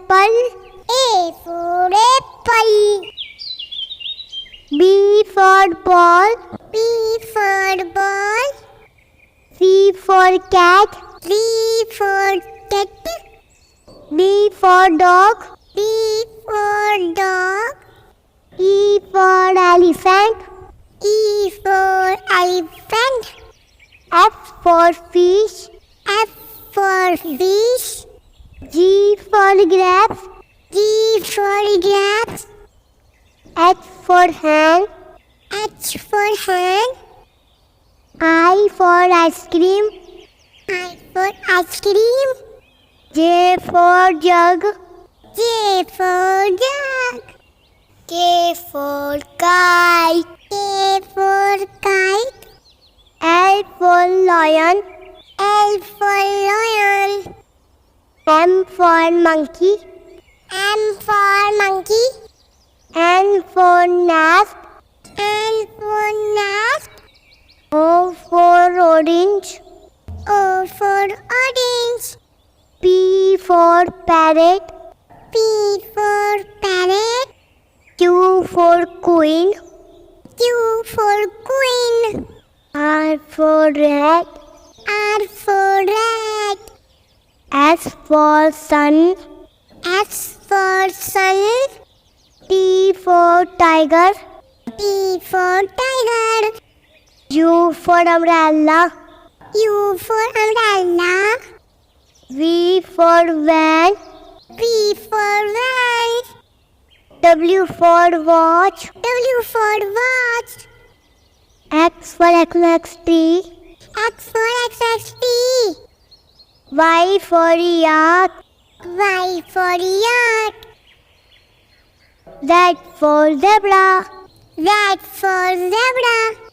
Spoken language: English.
apple. A for apple. B for ball. B for ball. C for cat. C for cat. D for dog. D for dog. E for elephant. E for elephant. F for fish. F for fish. G for grapes. G for grapes. H for hen. H for hen. I for ice cream. I for ice cream. J for jug. J for jug. K for kite. K for kite. L for lion. L for lion. M for monkey. M for monkey. N for nest. N for nest. O for orange. O for orange. P for parrot. P for parrot. Q for queen. Q for queen. R for rat. R for rat. S for sun. S for sun. T for tiger. T for tiger. U for umbrella. U for umbrella. V for van. V for van. W for watch. W for watch. X for XXT. X for XXT. Y for yak. Y for yak. Z for zebra. Z for zebra.